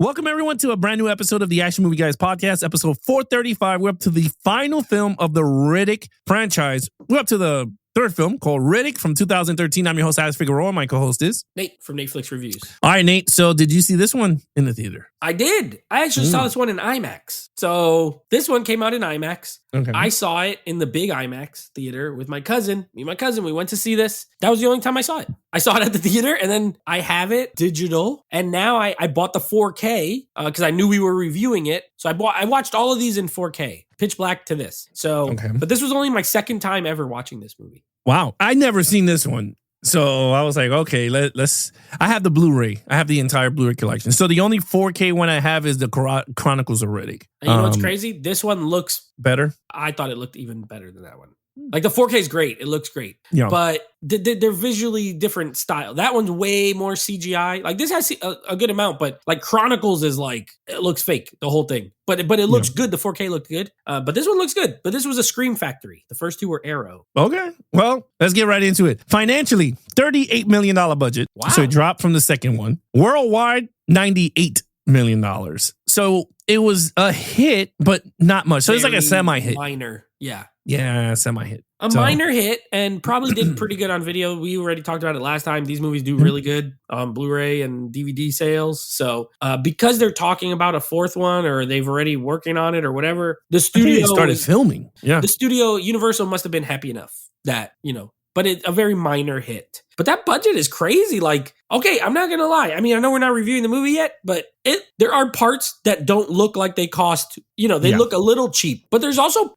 Welcome, everyone, to a brand new episode of the Action Movie Guys podcast, episode 435. We're up to the final film of the Riddick franchise. We're up to the third film called Riddick from 2013. I'm your host, Alex Figueroa. My co-host is Nate from Netflix Reviews. All right, Nate. So did you see this one in the theater? I did. I actually saw this one in IMAX. So this one came out in IMAX. Okay. I saw it in the big IMAX theater with my cousin. Me and my cousin, we went to see this. That was the only time I saw it. I saw it at the theater, and then I have it digital. And now I bought the 4K because I knew we were reviewing it. So I watched all of these in 4K, pitch black to this. So, But this was only my second time ever watching this movie. Wow. I never seen this one. So I was like, okay, let's. I have the Blu-ray. I have the entire Blu-ray collection. So the only 4K one I have is the Chronicles of Riddick. And you know what's crazy? This one looks better. I thought it looked even better than that one. Like the 4K is great. It looks great. Yeah. But they're visually different style. That one's way more CGI. Like this has a good amount, but like Chronicles is like, it looks fake, the whole thing. But it looks good. The 4K looked good. But this one looks good. But this was a Scream Factory. The first two were Arrow. Okay. Well, let's get right into it. Financially, $38 million budget. Wow. So it dropped from the second one. Worldwide, $98 million. So it was a hit, but not much. So it's like a semi-hit. Minor. Yeah. Yeah, semi-hit. Minor hit, and probably did pretty good on video. We already talked about it last time. These movies do really good on Blu-ray and DVD sales. So because they're talking about a fourth one, or they've already working on it or whatever, the studio started filming. Yeah. The studio, Universal, must have been happy enough that, but it's a very minor hit. But that budget is crazy. Like, okay, I'm not going to lie. I mean, I know we're not reviewing the movie yet, but there are parts that don't look like they cost, they look a little cheap. But there's also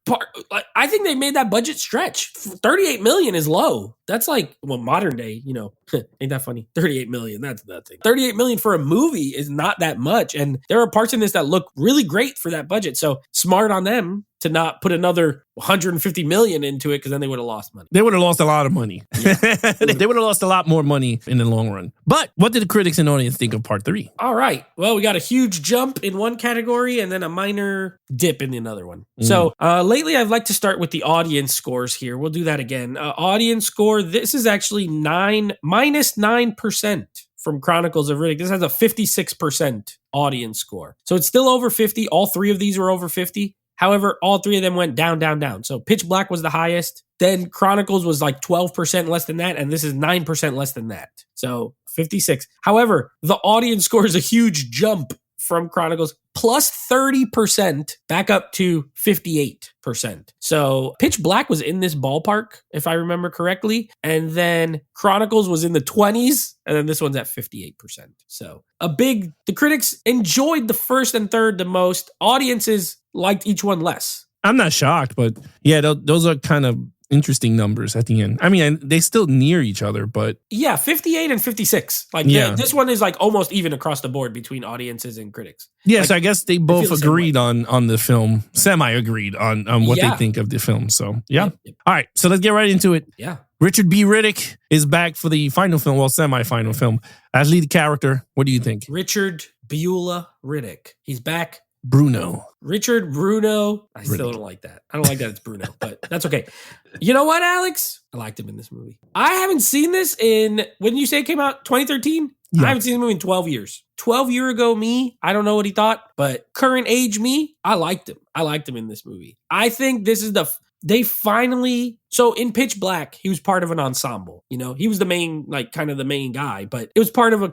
I think they made that budget stretch. 38 million is low. That's like, modern day, ain't that funny? 38 million, that's nothing. 38 million for a movie is not that much. And there are parts in this that look really great for that budget. So smart on them to not put another 150 million into it, because then they would have lost money. They would have lost a lot of money. Yeah. They would have lost a lot more money in the long run. But what did the critics and audience think of part 3? All right. Well, we got a huge jump in one category and then a minor dip in another one. So lately, I'd like to start with the audience scores here. We'll do that again. Audience score, this is actually minus 9% from Chronicles of Riddick. This has a 56% audience score. So it's still over 50. All three of these were over 50. However, all three of them went down, down, down. So Pitch Black was the highest. Then Chronicles was like 12% less than that. And this is 9% less than that. So 56. However, the audience score is a huge jump from Chronicles, plus 30% back up to 58%. So Pitch Black was in this ballpark, if I remember correctly. And then Chronicles was in the 20s. And then this one's at 58%. So the critics enjoyed the first and third the most. Audiences liked each one less. I'm not shocked, but yeah, those are kind of interesting numbers at the end. I mean, they still near each other, but yeah, 58 and 56. Like this one is like almost even across the board between audiences and critics. Yeah, like, so I guess they both agreed on the film, semi-agreed on what they think of the film. So yeah. Yep. All right, so let's get right into it. Yeah. Richard B. Riddick is back for the final film, well, semi-final film, as lead character. What do you think? Richard Beulah Riddick. He's back. Richard Bruno. I still don't like that. I don't like that it's Bruno, but that's okay. You know what, Alex? I liked him in this movie. I haven't seen this when you say it came out 2013? Yeah. I haven't seen the movie in 12 years. 12-year ago me, I don't know what he thought, but current age me, I liked him. I liked him in this movie. I think this is so in Pitch Black, he was part of an ensemble. He was the main, kind of the main guy, but it was part of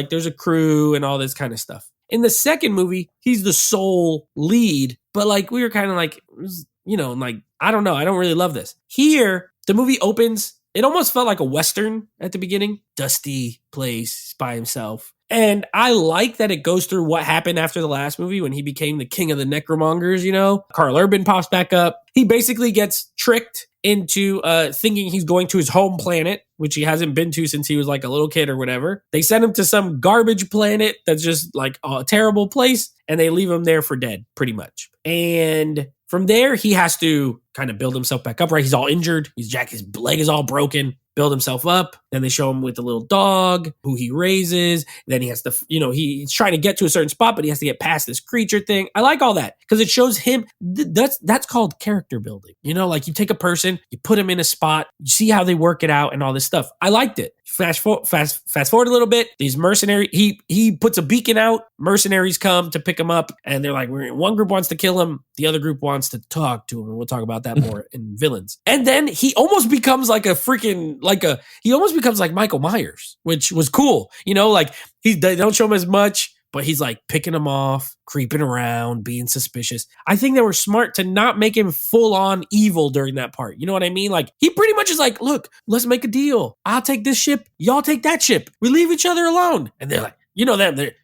there's a crew and all this kind of stuff. In the second movie, he's the sole lead, but we were kind of I don't know. I don't really love this. Here, the movie opens. It almost felt like a Western at the beginning. Dusty place by himself. And I like that it goes through what happened after the last movie when he became the king of the necromongers, Carl Urban pops back up. He basically gets tricked into thinking he's going to his home planet, which he hasn't been to since he was like a little kid or whatever. They send him to some garbage planet that's just like a terrible place, and they leave him there for dead, pretty much. And from there, he has to kind of build himself back up, right? He's all injured. His leg is all broken. build himself up. Then they show him with the little dog who he raises. Then he has to, he's trying to get to a certain spot, but he has to get past this creature thing. I like all that because it shows him. That's called character building. Like you take a person, you put him in a spot, you see how they work it out and all this stuff. I liked it. Fast forward a little bit. These mercenaries, he puts a beacon out. Mercenaries come to pick him up, and they're like, one group wants to kill him, the other group wants to talk to him, and we'll talk about that more in Villains. And then he almost becomes like he almost becomes like Michael Myers, which was cool. They don't show him as much, but he's like picking him off, creeping around, being suspicious. I think they were smart to not make him full on evil during that part. You know what I mean? Like he pretty much is like, look, let's make a deal. I'll take this ship. Y'all take that ship. We leave each other alone. And they're like,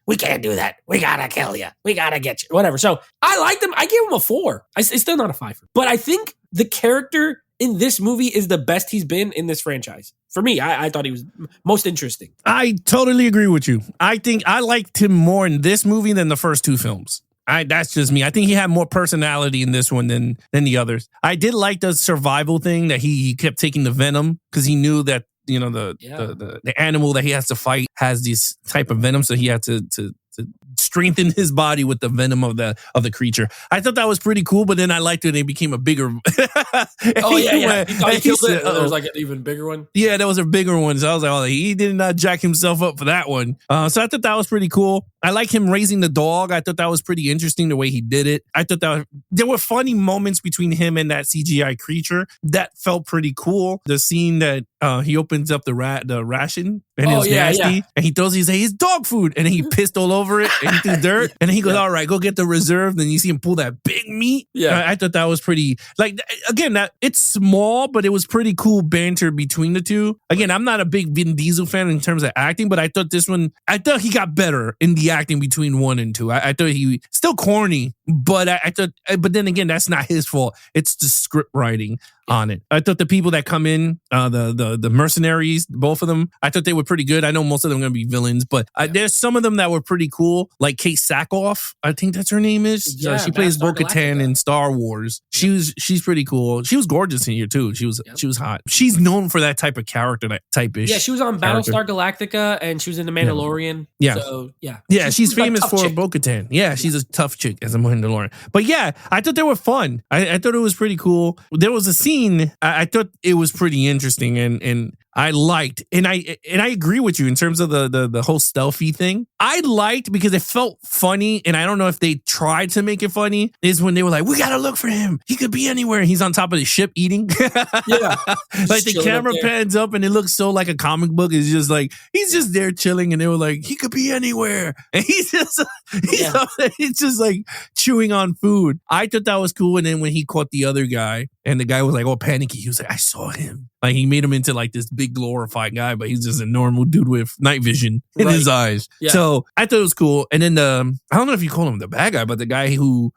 we can't do that. We gotta kill you. We gotta get you. Whatever. So I like them. I gave him a 4. It's still not a 5. But I think the character in this movie is the best he's been in this franchise. For me, I thought he was most interesting. I totally agree with you. I think I liked him more in this movie than the first 2 films. That's just me. I think he had more personality in this one than the others. I did like the survival thing that he kept taking the venom because he knew that the animal that he has to fight has this type of venom, so he had to strengthen his body with the venom of the creature. I thought that was pretty cool, but then I liked it. It became a bigger. Oh yeah. He thought he killed it. There was like an even bigger one. Yeah, there was a bigger one. So I was like, he did not jack himself up for that one. So I thought that was pretty cool. I like him raising the dog. I thought that was pretty interesting the way he did it. I thought there were funny moments between him and that CGI creature that felt pretty cool. The scene that he opens up the ration and it's nasty, and he throws his dog food, and he pissed all over it, and he threw dirt, and then he goes, all right, go get the reserve. Then you see him pull that big meat. Yeah, I thought that was pretty. Like again, that it's small, but it was pretty cool banter between the two. Again, I'm not a big Vin Diesel fan in terms of acting, but I thought he got better in the acting between 1 and 2. I thought he still corny, but but then again, that's not his fault. It's the script writing on it. I thought the people that come in, the mercenaries, both of them, I thought they were pretty good. I know most of them are going to be villains, but there's some of them that were pretty cool. Like Kate Sackhoff, I think that's her name is. She plays Bo-Katan in Star Wars. She's pretty cool. She was gorgeous in here too. She was hot. She's known for that type of character, that type-ish. Yeah, she was on Battlestar Galactica, and she was in The Mandalorian. Yeah. So, yeah. Yeah, she's famous for Bo-Katan. Yeah, she's a tough chick as a Mandalorian. But yeah, I thought they were fun. I thought it was pretty cool. There was a scene, I thought it was pretty interesting, and I liked, and I agree with you in terms of the whole stealthy thing. I liked because it felt funny, and I don't know if they tried to make it funny, is when they were like, we gotta look for him. He could be anywhere. He's on top of the ship eating. Yeah. Like the camera pans up and it looks so like a comic book. It's just like, he's just there chilling, and they were like, he could be anywhere. And he's just like chewing on food. I thought that was cool. And then when he caught the other guy, and the guy was like all panicky, he was like, I saw him. Like he made him into like this big glorified guy, but he's just a normal dude with night vision in his eyes. Yeah. So I thought it was cool. And then I don't know if you call him the bad guy, but the guy who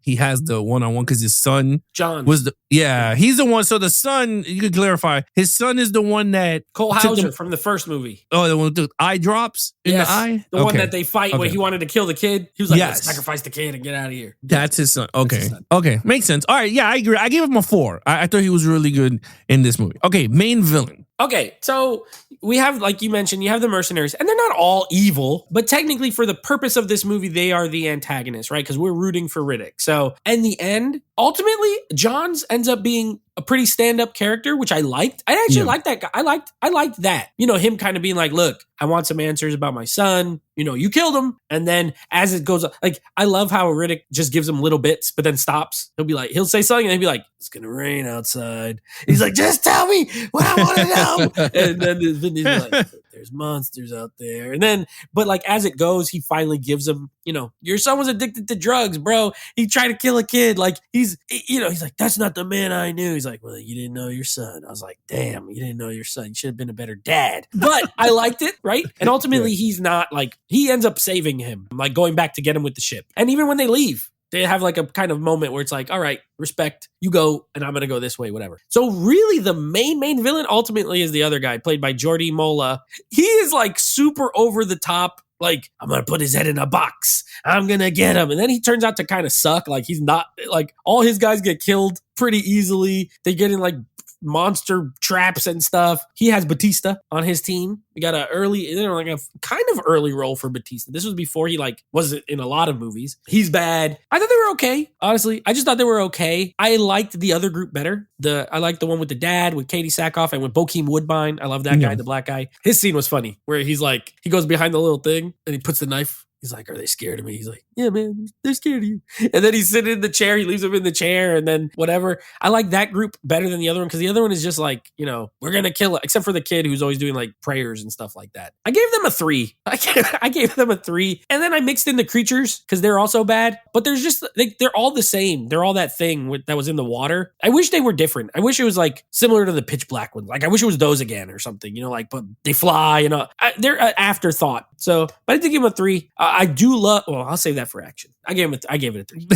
he has the one-on-one because his son John was he's the one. So the son, you could clarify, his son is the one that Cole Hauser from the first movie. Oh, the one with the eye drops in the eye? The one that they fight when he wanted to kill the kid. He was like, let's sacrifice the kid and get out of here. That's his son. Okay. Okay. Makes sense. All right. Yeah, I agree. I gave him a 4. I thought he was really good in this movie. Okay. Main villain. Okay, so we have, like you mentioned, you have the mercenaries, and they're not all evil, but technically for the purpose of this movie, they are the antagonists, right? Because we're rooting for Riddick. So in the end, ultimately, Johns ends up being a pretty stand-up character, which I liked. I actually liked that guy. I liked that. Him kind of being like, look, I want some answers about my son. You killed him. And then as it goes, like, I love how Riddick just gives him little bits, but then stops. He'll say something and he'll be like, it's going to rain outside. He's like, just tell me what I want to know. And then he's like, there's monsters out there. And then, but like, as it goes, he finally gives him, your son was addicted to drugs, bro. He tried to kill a kid. Like he's like, that's not the man I knew. He's like, well, you didn't know your son. I was like, damn, you didn't know your son. You should have been a better dad. But I liked it, right? And ultimately, he's not like, he ends up saving him, like going back to get him with the ship. And even when they leave, they have like a kind of moment where it's like, all right, respect, you go, and I'm going to go this way, whatever. So really the main villain ultimately is the other guy played by Jordi Mola. He is like super over the top. Like, I'm going to put his head in a box. I'm going to get him. And then he turns out to kind of suck. Like he's not, like all his guys get killed pretty easily. They get in like monster traps and stuff. He has Batista on his team. We got a kind of early role for Batista. This was before he was in a lot of movies. He's bad. I thought they were okay. Honestly, I just thought they were okay. I liked the other group better. I liked the one with the dad, with Katie Sackhoff, and with Bokeem Woodbine. I love that guy, the black guy. His scene was funny, where he goes behind the little thing and he puts the knife. He's like, are they scared of me? He's like, yeah, man, they're scared of you. And then he's sitting in the chair. He leaves him in the chair and then whatever. I like that group better than the other one because the other one is just we're going to kill it. Except for the kid who's always doing prayers and stuff like that. I gave them a 3. I gave them a 3. And then I mixed in the creatures because they're also bad. But there's just, they're all the same. They're all that thing that was in the water. I wish they were different. I wish it was similar to the Pitch Black ones. I wish it was those again or something, but they fly, they're an afterthought. So, but I did give them a 3. I do love, I'll save that for action. I gave it a 3.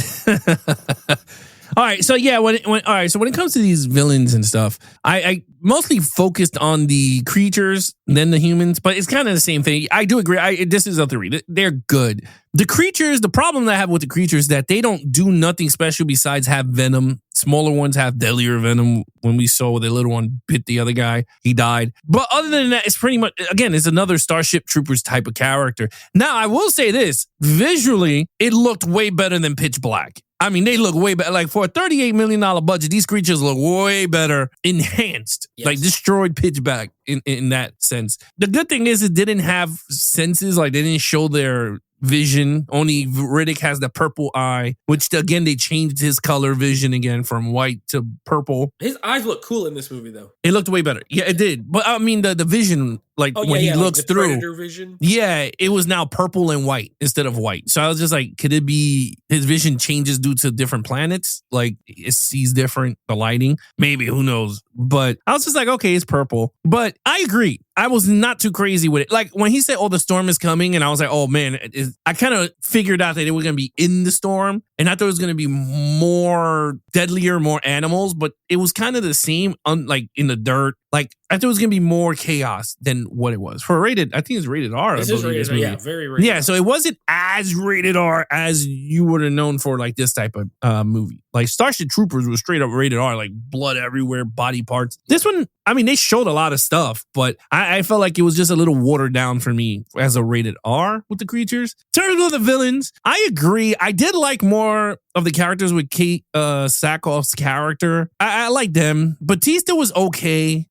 All right, so yeah, when it comes to these villains and stuff, I mostly focused on the creatures than the humans, but it's kind of the same thing. I do agree. This is a 3. They're good. The creatures, the problem that I have with the creatures is that they don't do nothing special besides have venom. Smaller ones have deadlier venom. When we saw the little one bit the other guy, he died. But other than that, it's pretty much, again, it's another Starship Troopers type of character. Now, I will say this. Visually, it looked way better than Pitch Black. I mean, they look way better. For a $38 million budget, these creatures look way better, enhanced, destroyed Pitch Black in that sense. The good thing is it didn't have senses, they didn't show their vision. Only Riddick has the purple eye, which again, they changed his color vision again from white to purple. His eyes look cool in this movie, though. It looked way better. Yeah, it did. But I mean, the vision, when he looks through, predator vision. Yeah, it was now purple and white instead of white. So I was just could it be his vision changes due to different planets? It sees different, the lighting? Maybe, who knows? But I was just okay, it's purple. But I agree. I was not too crazy with it. When he said, the storm is coming, and I was oh man, I kind of figured out that they were going to be in the storm, and I thought it was going to be more deadlier, more animals, but it was kind of the same, in the dirt. I thought it was going to be more chaos than what it was. I think it's rated R. This is rated R, yeah, very rated R. Yeah, so it wasn't as rated R as you would have known for this type of movie. Starship Troopers was straight up rated R, blood everywhere, body parts. This one, I mean, they showed a lot of stuff, but I felt like it was just a little watered down for me as a rated R with the creatures. Turning to the villains, I agree. I did like more of the characters with Kate Sackhoff's character. I like them. Batista was okay.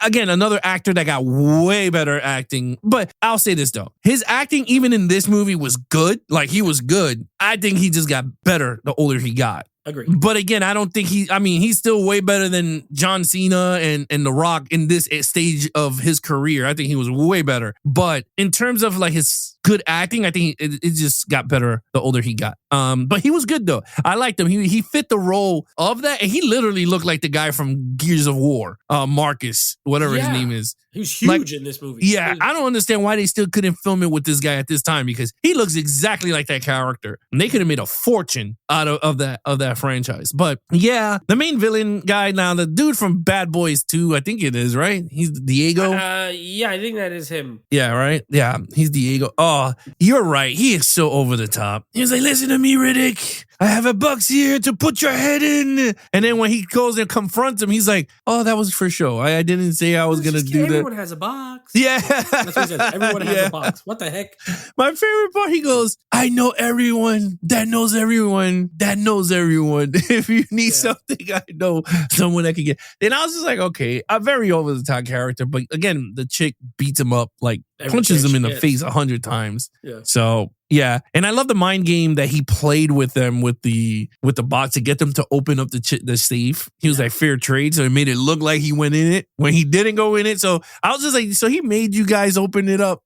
Again, another actor that got way better acting. But I'll say this, though. His acting, even in this movie, was good. He was good. I think he just got better the older he got. Agree. But again, I don't think he's still way better than John Cena and The Rock in this stage of his career. I think he was way better. But in terms of his good acting, I think it just got better the older he got. But he was good though. I liked him. He fit the role of that, and he literally looked like the guy from Gears of War, Marcus, whatever his name is. He was huge in this movie. Yeah, I don't understand why they still couldn't film it with this guy at this time, because he looks exactly like that character, and they could have made a fortune out of that franchise. But yeah, the main villain guy now, the dude from Bad Boys 2, I think it is, right? He's Diego. Yeah, I think that is him. Yeah, right. Yeah, he's Diego. Oh, you're right. He is so over the top. He was like, "Listen to me, Riddick. I have a box here to put your head in." And then when he goes and confronts him, he's like, "Oh, that was for show. I didn't say I was going to do that." Everyone has a box. Yeah. That's what he says. Everyone has a box. What the heck? My favorite part, he goes, "I know everyone that knows everyone that knows everyone. If you need something, I know someone that can get." And I was just like, okay, a very over the top character. But again, the chick beats him up, punches him in the face 100 times. Yeah. So yeah, and I love the mind game that he played with them with the box to get them to open up the safe. He was like fair trade, so it made it look like he went in it when he didn't go in it. So I was just like, so he made you guys open it up.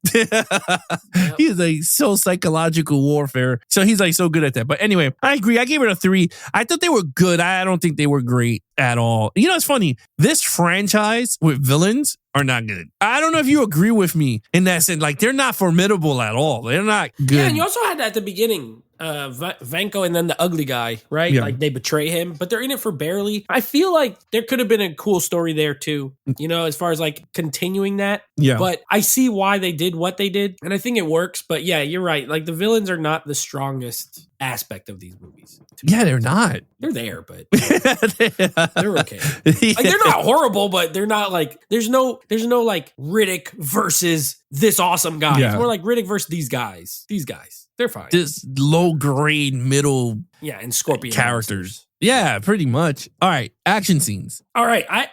He's like so psychological warfare. So he's like so good at that. But anyway, I agree. I gave it a 3. I thought they were good. I don't think they were great at all. It's funny. This franchise with villains are not good. I don't know if you agree with me in that sense. They're not formidable at all. They're not good. Yeah, and you also had that at the beginning. Vanko and then the ugly guy, right? Yeah. Like they betray him, but they're in it for barely. I feel like there could have been a cool story there too, you know, as far as like continuing that. Yeah. But I see why they did what they did, and I think it works. But yeah, you're right. Like the villains are not the strongest aspect of these movies. Yeah, they're not. They're there, but they're okay. Like they're not horrible, but they're not like there's no like Riddick versus this awesome guy. Yeah. It's more like Riddick versus these guys. These guys, they're fine. This low grade middle And Scorpion characters. monsters. Yeah, pretty much. All right, action scenes. All right, I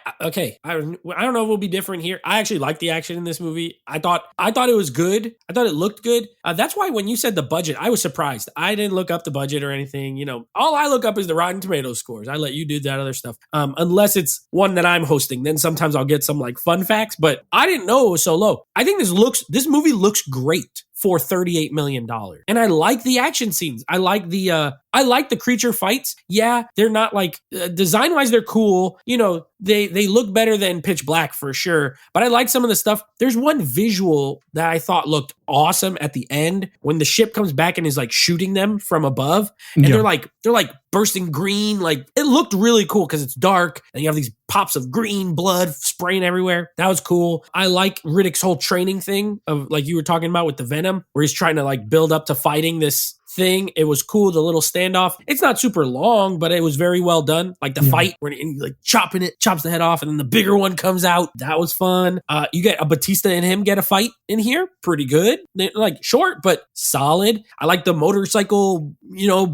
don't know if we'll be different here. I actually like the action in this movie. I thought it was good. I thought it looked good. That's why when you said the budget, I was surprised. I didn't look up the budget or anything. You know, all I look up is the Rotten Tomatoes scores. I let you do that other stuff. Unless it's one that I'm hosting, then sometimes I'll get some like fun facts. But I didn't know it was so low. I think this movie looks great for $38 million. And I like the action scenes. I like the creature fights. Yeah, they're not like design-wise, they're cool. You know, they look better than Pitch Black for sure. But I like some of the stuff. There's one visual that I thought looked awesome at the end when the ship comes back and is like shooting them from above. And they're like bursting green. Like it looked really cool because it's dark and you have these pops of green blood spraying everywhere. That was cool. I like Riddick's whole training thing of like you were talking about with the Venom, where he's trying to like build up to fighting this thing. It was cool. The little standoff. It's not super long, but it was very well done. Like the fight where he like chops the head off, and then the bigger one comes out. That was fun. You get a Batista and him get a fight in here. Pretty good. They're like short, but solid. I like the motorcycle,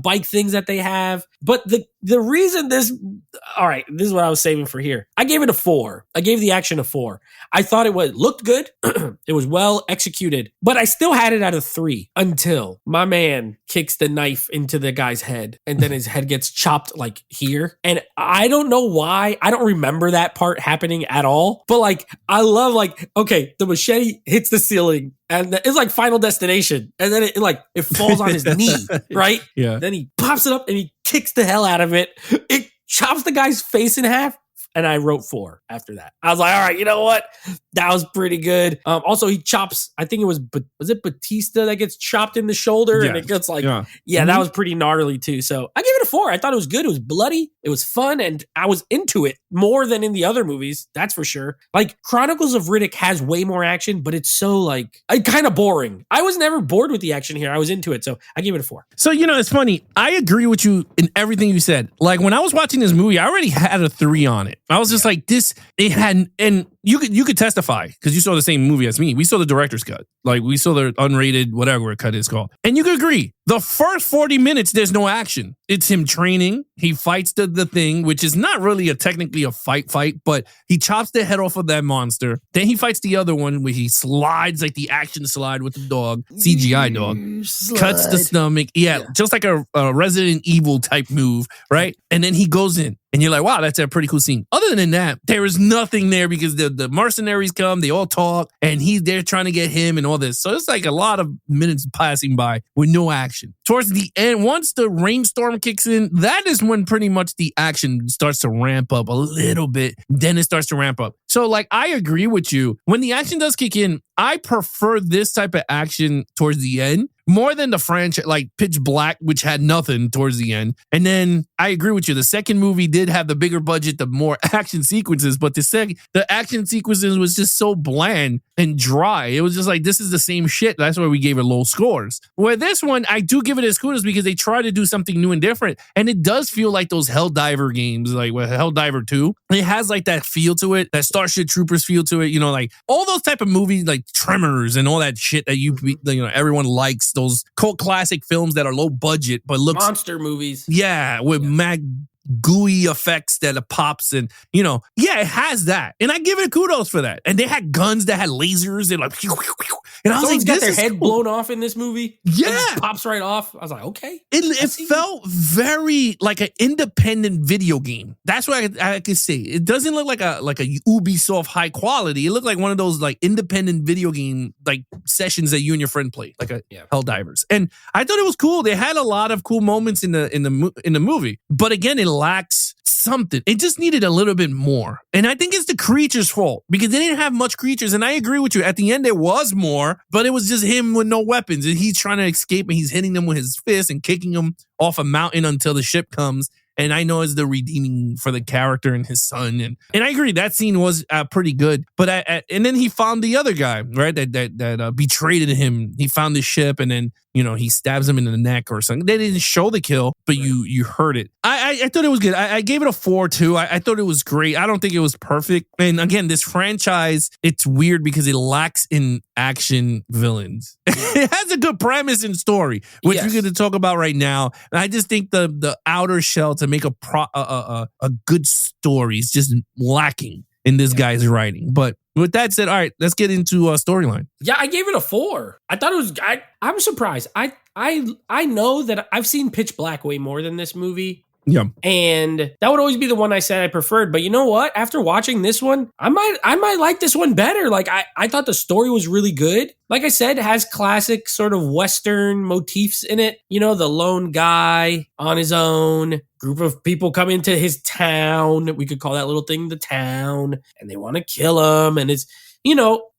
bike things that they have. But the reason this is what I was saving for here. I gave it a 4. I gave the action a 4. I thought it looked good. It was well executed, but I still had it at a 3 until my man kicks the knife into the guy's head and then his head gets chopped like here. And I don't know why. I don't remember that part happening at all. But like, I love the machete hits the ceiling and it's like Final Destination. And then it falls on his knee, right? Yeah. Then he pops it up and he kicks the hell out of it. It chops the guy's face in half. And I wrote 4 after that. I was like, all right, you know what? That was pretty good. Also, he chops, I think was it Batista that gets chopped in the shoulder? Yeah. And it gets that was pretty gnarly too. So I gave it a 4. I thought it was good. It was bloody. It was fun. And I was into it more than in the other movies. That's for sure. Like Chronicles of Riddick has way more action, but it's so kind of boring. I was never bored with the action here. I was into it. So I gave it a 4. So, it's funny. I agree with you in everything you said. Like when I was watching this movie, I already had a 3 on it. I was just like, it had, and you could testify because you saw the same movie as me. We saw the director's cut. Like we saw the unrated, whatever cut is called. And you could agree. The first 40 minutes, there's no action. It's him training. He fights the thing, which is not really technically a fight, but he chops the head off of that monster. Then he fights the other one where he slides like the action slide with the dog, CGI dog, cuts the stomach. Yeah, just like a Resident Evil type move, right? And then he goes in. And you're like, wow, that's a pretty cool scene. Other than that, there is nothing there because the mercenaries come, they all talk, and they're trying to get him and all this. So it's like a lot of minutes passing by with no action. Towards the end, once the rainstorm kicks in, that is when pretty much the action starts to ramp up a little bit. Then it starts to ramp up. So I agree with you. When the action does kick in, I prefer this type of action towards the end more than the franchise, like Pitch Black, which had nothing towards the end. And then I agree with you. The second movie did have the bigger budget, the more action sequences, but the action sequences was just so bland and dry. It was just like, this is the same shit. That's why we gave it low scores. Where this one, I do give it as kudos because they try to do something new and different. And it does feel like those Helldiver games, like with Helldiver 2. It has like that feel to it, that Starship Troopers feel to it, like all those type of movies like Tremors and all that shit that everyone likes, those cult classic films that are low budget but looks monster movies. Yeah, with gooey effects that it pops and it has that, and I give it kudos for that. And they had guns that had lasers and and I was Someone's got their this head cool. blown off in this movie. Yeah, it just pops right off. I was like, okay. It felt very like an independent video game. That's what I could say. It doesn't look like a Ubisoft high quality. It looked like one of those like independent video game like sessions that you and your friend played, like Helldivers. And I thought it was cool. They had a lot of cool moments in the movie, but again, it lacks something. It just needed a little bit more. And I think it's the creature's fault because they didn't have much creatures. And I agree with you. At the end, there was more, but it was just him with no weapons. And he's trying to escape and he's hitting them with his fist and kicking them off a mountain until the ship comes. And I know it's the redeeming for the character and his son. And I agree, that scene was pretty good. But and then he found the other guy, right? That betrayed him. He found the ship and then, he stabs him in the neck or something. They didn't show the kill, but you heard it. I thought it was good. I gave it a 4 too. I thought it was great. I don't think it was perfect. And again, this franchise, it's weird because it lacks in action villains. It has a good premise and story, which we're going to talk about right now. And I just think the outer shell to make a good story is just lacking in this guy's writing. But with that said, all right, let's get into a storyline. Yeah, I gave it a 4. I thought it was. I'm surprised. I know that I've seen Pitch Black way more than this movie. Yeah. And that would always be the one I said I preferred. But you know what? After watching this one, I might like this one better. Like I thought the story was really good. Like I said, it has classic sort of Western motifs in it. The lone guy on his own, group of people come into his town. We could call that little thing the town, and they want to kill him. And it's,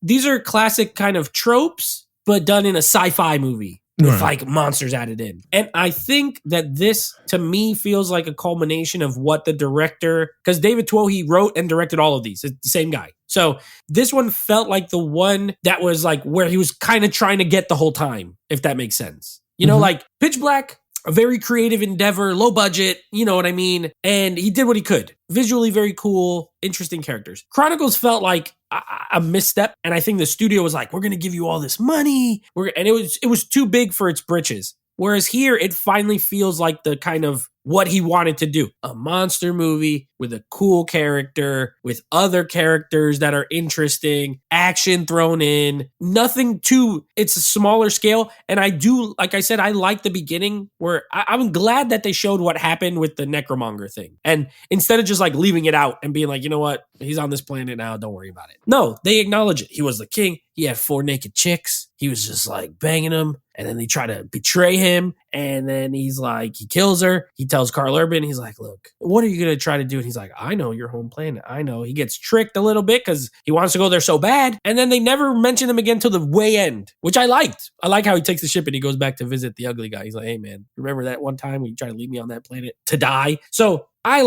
these are classic kind of tropes, but done in a sci-fi movie. With like monsters added in. And I think that this, to me, feels like a culmination of what the director, because David Twohy wrote and directed all of these. It's the same guy. So this one felt like the one that was like where he was kind of trying to get the whole time, if that makes sense. Like Pitch Black, a very creative endeavor, low budget, you know what I mean? And he did what he could. Visually very cool, interesting characters. Chronicles felt like a misstep, and I think the studio was like, we're going to give you all this money. And it was too big for its britches. Whereas here, it finally feels like the kind of what he wanted to do. A monster movie with a cool character, with other characters that are interesting, action thrown in, nothing too, it's a smaller scale. And I do, like I said, I like the beginning where I'm glad that they showed what happened with the Necromonger thing. And instead of just like leaving it out and being like, you know what, he's on this planet now, don't worry about it. No, they acknowledge it. He was the king. He had 4 naked chicks. He was just like banging them. And then they try to betray him. And then he's like, he kills her. He tells Carl Urban, he's like, look, what are you going to try to do? And he's like, I know your home planet. I know. He gets tricked a little bit because he wants to go there so bad. And then they never mention him again till the way end, which I liked. I like how he takes the ship and he goes back to visit the ugly guy. He's like, hey, man, remember that one time when you tried to leave me on that planet to die? So I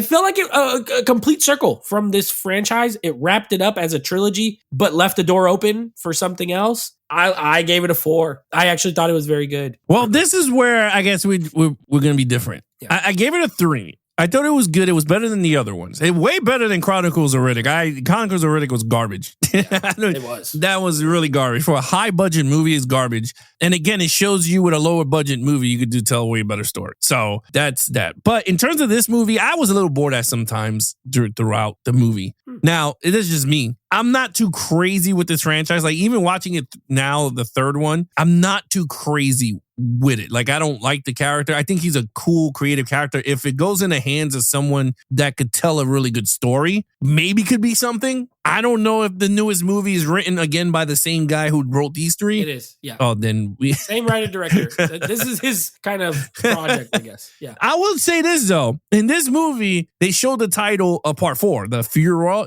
felt like a complete circle from this franchise. It wrapped it up as a trilogy, but left the door open for something else. I gave it a 4. I actually thought it was very good. Well, this is where I guess we're going to be different. Yeah. I gave it a 3. I thought it was good. It was better than the other ones. Way better than Chronicles of Riddick. Chronicles of Riddick was garbage. It was. That was really garbage. For a high budget movie, it's garbage. And again, it shows you with a lower budget movie, you could tell a way better story. So that's that. But in terms of this movie, I was a little bored at sometimes throughout the movie. Now, it is just me. I'm not too crazy with this franchise. Like even watching it now, the third one, I'm not too crazy with it. Like I don't like the character. I think he's a cool, creative character. If it goes in the hands of someone that could tell a really good story, maybe could be something. I don't know if the newest movie is written again by the same guy who wrote these 3. It is, yeah. Oh, then same writer director. This is his kind of project, I guess. Yeah. I will say this though: in this movie, they showed the title of Part 4, the Furia.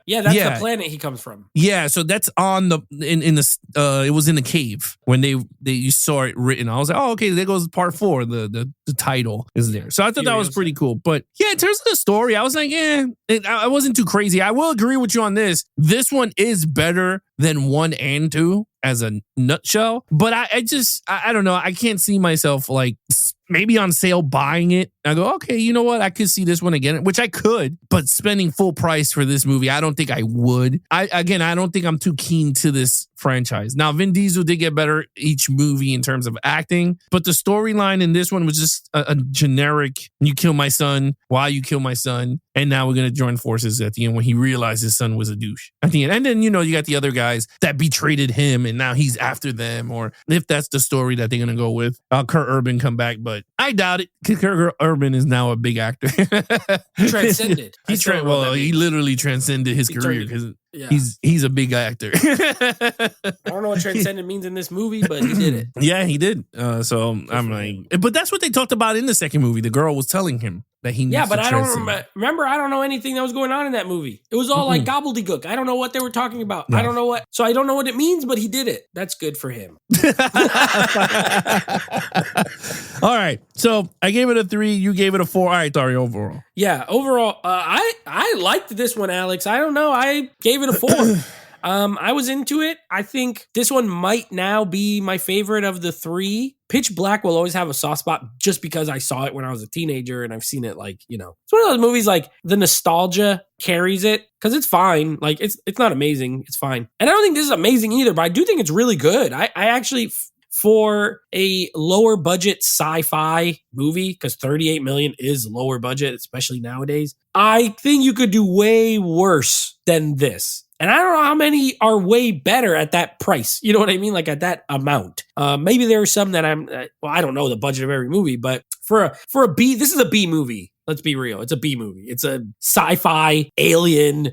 Yeah, that's the planet he comes from. Yeah, so that's on the in the it was in the cave when you saw it written. I was like, oh, okay, there goes Part 4. The title is there. So I thought that was pretty cool. But yeah, in terms of the story, I was like, I wasn't too crazy. I will agree with you on this. This one is better than 1 and 2 as a nutshell. But I don't know. I can't see myself like maybe on sale buying it. I go, okay, you know what? I could see this one again, which I could, but spending full price for this movie, I don't think I would. I don't think I'm too keen to this franchise. Now, Vin Diesel did get better each movie in terms of acting, but the storyline in this one was just a generic, you kill my son, why you kill my son, and now we're going to join forces at the end when he realized his son was a douche at the end. And then, you got the other guys that betrayed him and now he's after them, or if that's the story that they're going to go with, Kurt Urban come back, but I doubt it. Kurt Urban is now a big actor. Transcended. He literally transcended his career because he's a big actor. I don't know what transcended means in this movie, but he did it. Yeah, he did. So I'm like, but that's what they talked about in the second movie. The girl was telling him that he needs Yeah, but to I don't transcend. remember. I don't know anything that was going on in that movie. It was all like gobbledygook. I don't know what they were talking about. No. I don't know what. So I don't know what it means, but he did it. That's good for him. All right. So I gave it a 3. You gave it a 4. All right, sorry, overall. Yeah, overall, I liked this one, Alex. I don't know. I gave it a 4. I was into it. I think this one might now be my favorite of the 3. Pitch Black will always have a soft spot just because I saw it when I was a teenager and I've seen it it's one of those movies like the nostalgia carries it because it's fine. Like it's not amazing. It's fine. And I don't think this is amazing either, but I do think it's really good. I actually, for a lower budget sci-fi movie, because 38 million is lower budget, especially nowadays, I think you could do way worse than this. And I don't know how many are way better at that price. You know what I mean? Like at that amount. Maybe there are some that I don't know the budget of every movie, but for a B, this is a B movie. Let's be real. It's a B movie. It's a sci-fi alien,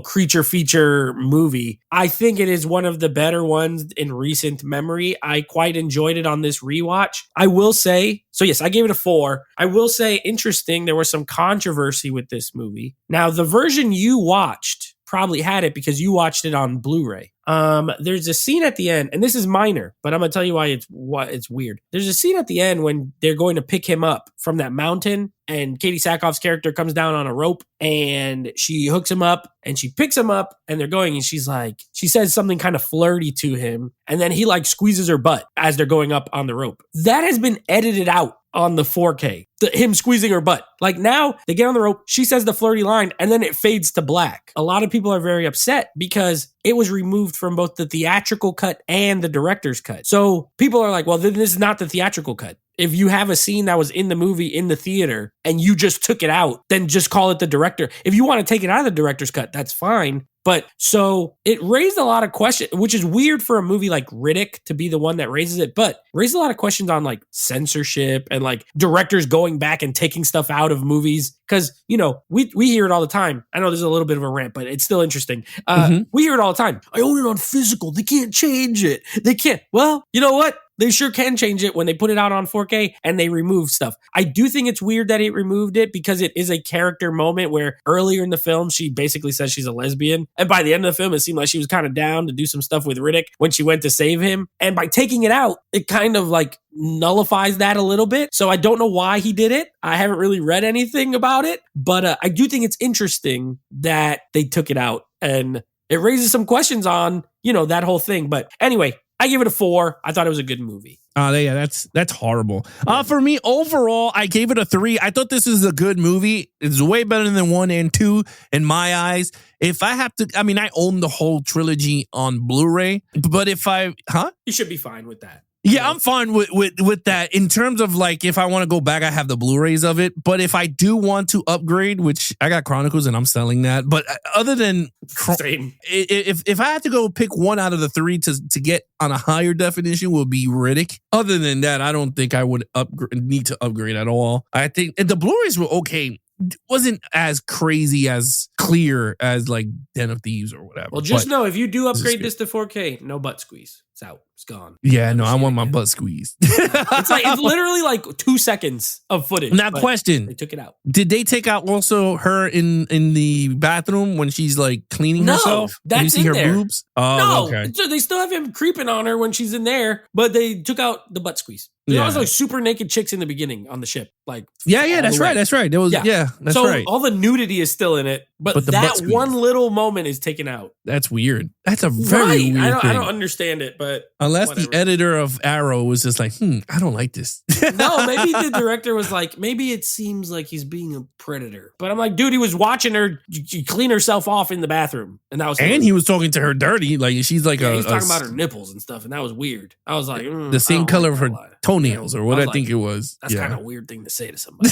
creature feature movie. I think it is one of the better ones in recent memory. I quite enjoyed it on this rewatch. I will say, so yes, I gave it a 4. I will say, interesting, there was some controversy with this movie. Now, the version you watched probably had it because you watched it on Blu-ray. There's a scene at the end, and this is minor, but I'm gonna tell you why it's weird. There's a scene at the end when they're going to pick him up from that mountain, and Katie Sackhoff's character comes down on a rope, and she hooks him up, and she picks him up, and they're going, and she says something kind of flirty to him, and then he squeezes her butt as they're going up on the rope. That has been edited out on the 4K. Him squeezing her butt. Now they get on the rope, she says the flirty line, and then it fades to black. A lot of people are very upset because it was removed from both the theatrical cut and the director's cut. So people are like, well, then this is not the theatrical cut. If you have a scene that was in the movie in the theater and you just took it out, then just call it the director. If you want to take it out of the director's cut, that's fine. But so it raised a lot of questions, which is weird for a movie like Riddick to be the one that raises it, but raised a lot of questions on censorship and directors going back and taking stuff out of movies. Cause we hear it all the time. I know there's a little bit of a rant, but it's still interesting. We hear it all the time. I own it on physical. They can't change it. They can't. Well, you know what? They sure can change it when they put it out on 4K and they remove stuff. I do think it's weird that it removed it because it is a character moment where earlier in the film, she basically says she's a lesbian. And by the end of the film, it seemed like she was kind of down to do some stuff with Riddick when she went to save him. And by taking it out, it kind of nullifies that a little bit. So I don't know why he did it. I haven't really read anything about it, but I do think it's interesting that they took it out and it raises some questions on, that whole thing. But anyway, I give it a 4. I thought it was a good movie. Yeah, that's horrible. For me, overall, I gave it a 3. I thought this is a good movie. It's way better than 1 and 2 in my eyes. If I have to, I own the whole trilogy on Blu-ray, but You should be fine with that. Yeah, I'm fine with that. In terms of if I want to go back, I have the Blu-rays of it. But if I do want to upgrade, which I got Chronicles and I'm selling that. But other than Same. If I had to go pick one out of the 3 to get on a higher definition, will be Riddick. Other than that, I don't think I would need to upgrade at all. I think the Blu-rays were okay. Wasn't as crazy as clear as Den of Thieves or whatever. Well, just know if you do upgrade this to 4K, no butt squeeze. It's out. It's gone. Yeah, no, I want my butt squeezed. It's literally 2 seconds of footage. Now, question: they took it out. Did they take out also her in the bathroom when she's cleaning herself? That's you see in her there. boobs? Oh, no, okay. So they still have him creeping on her when she's in there, but they took out the butt squeeze. There was super naked chicks in the beginning on the ship. Yeah, that's right. That's right. There was that's so right. All the nudity is still in it, but that one little moment is taken out. That's weird. That's a very weird thing. I don't understand it, but unless the editor of Arrow was just I don't like this. No, maybe the director was maybe it seems like he's being a predator. But I'm dude, he was watching her clean herself off in the bathroom, and that was. And he was talking to her dirty, she's he's talking about her nipples and stuff, and that was weird. I was the same color of her toenails, or what I think it was. That's kind of a weird thing to say to somebody.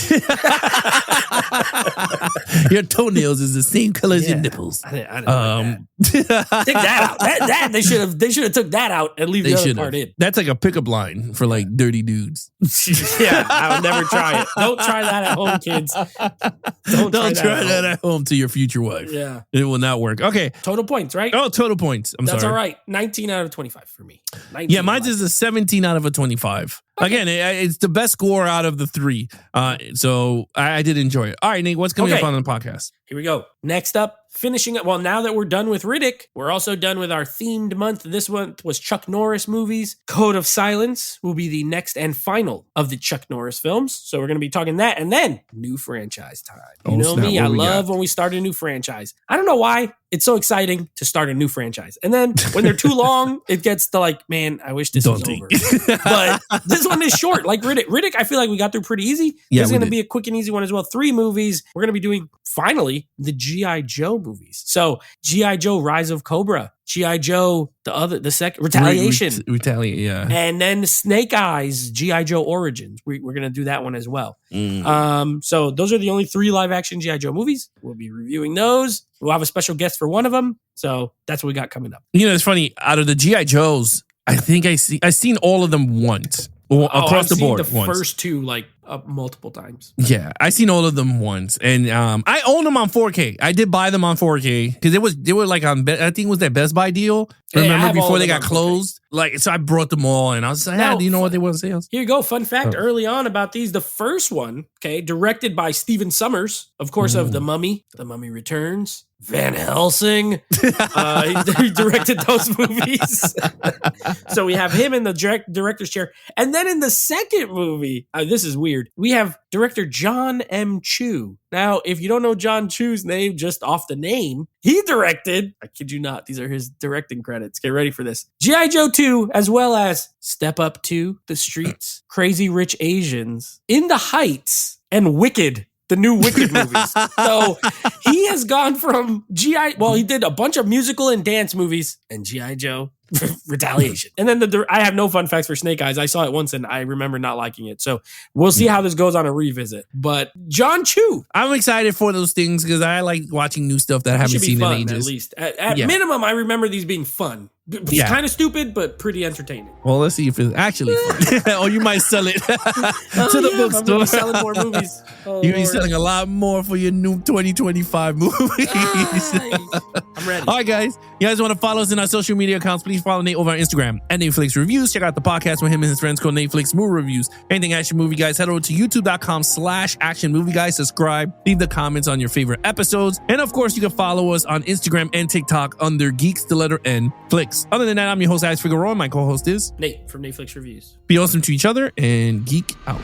Your toenails is the same color as your nipples. I didn't like that. Take that out. That they should have took that out and leave the other part in. That's a pickup line for dirty dudes. Yeah, I would never try it. Don't try that at home, kids. Don't try that at home to your future wife. Yeah, it will not work. Okay, total points, right? Oh, total points. That's all right. 19 out of 25 for me. Yeah, mine's is a 17 out of a 25. enough. Again, it's the best score out of the three. So I did enjoy it. All right, Nate, what's coming up on the podcast? Here we go. Next up, finishing up. Well, now that we're done with Riddick, we're also done with our themed month. This month was Chuck Norris movies. Code of Silence will be the next and final of the Chuck Norris films. So we're going to be talking that. And then new franchise time. You know me, I love when we start a new franchise. I don't know why. It's so exciting to start a new franchise. And then when they're too long, it gets to like, man, I wish this was over. But this one is short, like Riddick. Riddick, I feel like we got through pretty easy. Yeah, this is going to be a quick and easy one as well. 3 movies. We're going to be doing, finally, the G.I. Joe movies. So G.I. Joe Rise of Cobra, G.I. Joe, the second, Retaliation. Retaliate, yeah. And then Snake Eyes, G.I. Joe Origins. We're going to do that one as well. So those are the only 3 live action G.I. Joe movies. We'll be reviewing those. We'll have a special guest for one of them. So that's what we got coming up. You know, it's funny. Out of the G.I. Joes, I think I've seen all of them once. Across the board. The first 2 like multiple times. Yeah, I seen all of them once, and I own them on 4K. I did buy them on 4K because they were like on. I think it was that Best Buy deal. Remember before they got closed? 4K. Like, so I brought them all, and I was like, do you know what they were on sales? Here you go. Fun fact early on about these. The first one, directed by Stephen Sommers, of course, of The Mummy, The Mummy Returns, Van Helsing. He directed those movies. So we have him in the director's chair. And then in the second movie, this is weird, we have director John M. Chu. Now, if you don't know John Chu's name just off the name, he directed, I kid you not, these are his directing credits. Get ready for this. G.I. Joe 2, as well as Step Up 2, The Streets, Crazy Rich Asians, In the Heights, and Wicked. The new Wicked movies. So he has gone from he did a bunch of musical and dance movies and G.I. Joe Retaliation. And then I have no fun facts for Snake Eyes. I saw it once and I remember not liking it. So we'll see how this goes on a revisit. But John Chu. I'm excited for those things because I like watching new stuff that I haven't seen in ages. At least. At minimum, I remember these being fun. It's kind of stupid, but pretty entertaining. Well, let's see if it's actually fun. Or you might sell it to the bookstore. I'm selling more movies. You'll be selling a lot more for your new 2025 movies. I'm ready. All right, guys. You guys want to follow us in our social media accounts? Please follow Nate over on Instagram at Netflix Reviews. Check out the podcast with him and his friends called Netflix Movie Reviews. Anything Action Movie Guys, head over to youtube.com/Action Movie Guys. Subscribe. Leave the comments on your favorite episodes. And of course, you can follow us on Instagram and TikTok under Geeks, the letter N, Flicks. Other than that, I'm your host, Alex Figueroa. My co-host is Nate from Netflix Reviews. Be awesome to each other and geek out.